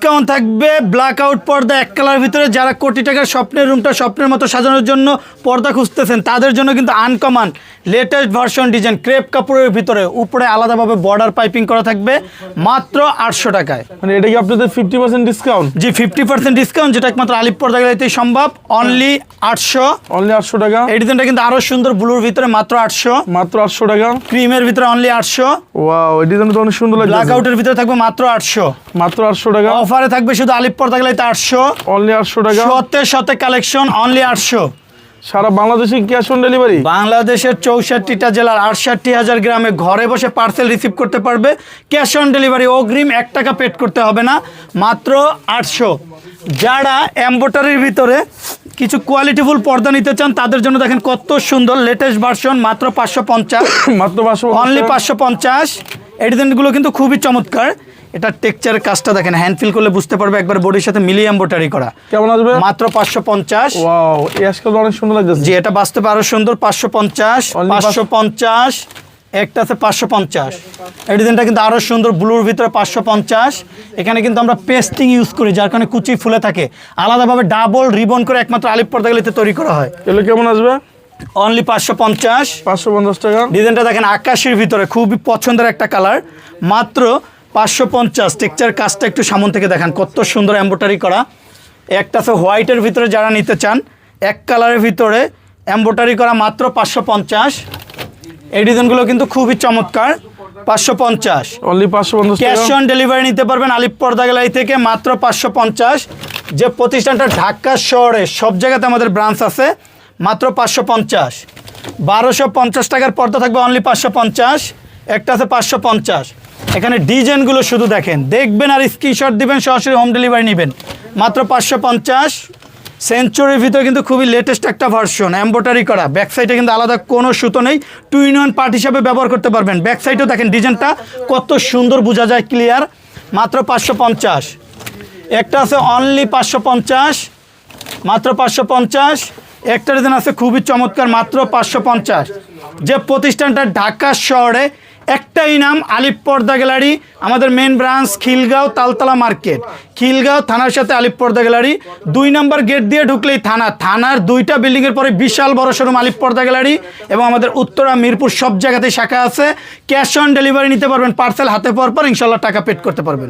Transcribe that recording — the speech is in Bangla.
ডিসকাউন্ট থাকবে ব্ল্যাক আউট পর্দা এক কালার ভিতরে। যারা কোটি টাকার স্বপ্নের রুমটা স্বপ্নের মতো সাজানোর জন্য পর্দা খুঁজতেছেন তাদের জন্য কিন্তু uncommon latest version design crepe কাপড়ের ভিতরে উপরে আলাদাভাবে বর্ডার পাইপিং করা থাকবে মাত্র 800 টাকায়। মানে এটা কি আপনাদের 50% ডিসকাউন্ট? জি 50% ডিসকাউন্ট, যেটা একমাত্র আলিপ পর্দা গ্যালারিতেই সম্ভব। অনলি 800। অনলি 800 টাকা। এই ডিজাইনটা কিন্তু আরো সুন্দর, ব্লুর ভিতরে মাত্র 800। মাত্র 800 টাকা। ক্রিমের ভিতরে অনলি 800। ওয়াও, এই ডিজাইনটা অনেক সুন্দর লাগছে। ব্ল্যাক আউটের ভিতরে থাকবে মাত্র 800। মাত্র 800 টাকা। অফারে থাকবে শুধু আলিপ পর্দা গ্যালারিতে 800। অনলি 800 টাকা। শতে কালেকশন অনলি 800। সারা বাংলাদেশে ক্যাশ অন ডেলিভারি। বাংলাদেশের 64টা জেলার 68,000 গ্রামে ঘরে বসে পার্সেল রিসিভ করতে পারবে। ক্যাশ অন ডেলিভারি, অগ্রিম 1 টাকা পেড করতে হবে না, মাত্র 800। যারা এমব্রয়ডারির ভিতরে কিছু কোয়ালিটিফুল পর্দা নিতে চান তাদের জন্য দেখেন কত সুন্দর লেটেস্ট ভার্সন, মাত্র 550। মাত্র 550, অনলি 550। এই ডিজাইনগুলো কিন্তু খুবই চমৎকার। এটা টেক্সচারের কাজটা দেখেন, হ্যান্ড ফিল করলে বুঝতে পারবে একবার বডির সাথে মিলিয়ে এমব্রয়ডারি করা। কেমন আসবে? মাত্র 550। ওয়াও, এই আজকাল অনেক সুন্দর লাগছে। জি, এটা বাস্তবে আরো সুন্দর। 550, 550, একটা আছে 550। এই ডিজাইনটা কিন্তু আরো সুন্দর, ব্লুর ভিতরে 550। এখানে কিন্তু আমরা পেস্টিং ইউজ করি, যার কারণে কুচি ফুলে থাকে। আলাদাভাবে ডাবল রিবন করে একমাত্র আলিপ পর্দা গ্যালারিতে তৈরি করা হয়। এগুলো কেমন আসবে? অনলি 550। 550 টাকা। ডিজাইনটা দেখেন আকাশের ভিতরে, খুবই পছন্দের একটা কালার, মাত্র 550। টেক্সচার কাজটা একটু সামন থেকে দেখেন কত সুন্দর এমব্রয়ডারি করা। একটা আছে হোয়াইটের ভিতরে, যারা নিতে চান এক কালারের ভিতরে এমব্রয়ডারি করা, মাত্র 550। এই ডিজাইনগুলো কিন্তু খুবই চমৎকার। 550। অনলি 550 টাকা। ক্যাশ অন ডেলিভারি নিতে পারবেন আলিপ পর্দা গ্যালারি থেকে, মাত্র 550। যে প্রতিষ্ঠানটা ঢাকা শহরে সব জায়গাতে আমাদের ব্রাঞ্চ আছে, মাত্র 550। 1250 টাকার পর্দা থাকবে, অনলি 550। একটা আছে 550। এখানে ডিজাইনগুলো শুধু দেখেন, দেখবেন আর স্ক্রিনশট দিবেন, সরাসরি হোম ডেলিভারি নেবেন, মাত্র 550। সেঞ্চুরির ভিতরে কিন্তু খুবই লেটেস্ট একটা ভার্সন, এমব্রয়ডারি করা। ব্যাক সাইডে কিন্তু আলাদা কোনো সুতো নেই, 2-in-1 পার্ট হিসাবে ব্যবহার করতে পারবেন। ব্যাক সাইডেও দেখেন ডিজাইনটা কত সুন্দর বোঝা যায়, ক্লিয়ার, মাত্র 550। একটা আছে অনলি 550, মাত্র 550। একটা ডিজাইন আছে খুবই চমৎকার, মাত্র 550। যে প্রতিষ্ঠানটা ঢাকা শহরে একটাই নাম, আলিপ পর্দা গ্যালারি। আমাদের main branch Khilgaon Taltala market, Khilgaon থানার সাথে আলিপ পর্দা গ্যালারি। 2 নম্বর গেট দিয়ে ঢুকলেই থানার 2টা বিল্ডিংয়ের পরে বিশাল বড় শোরুম আলিপ পর্দা গ্যালারি। এবং আমাদের উত্তরা, মিরপুর সব জায়গাতেই শাখা আছে। ক্যাশ অন ডেলিভারি নিতে পারবেন, পার্সেল হাতে পাওয়ার পর ইনশাল্লাহ টাকা পেড করতে পারবেন।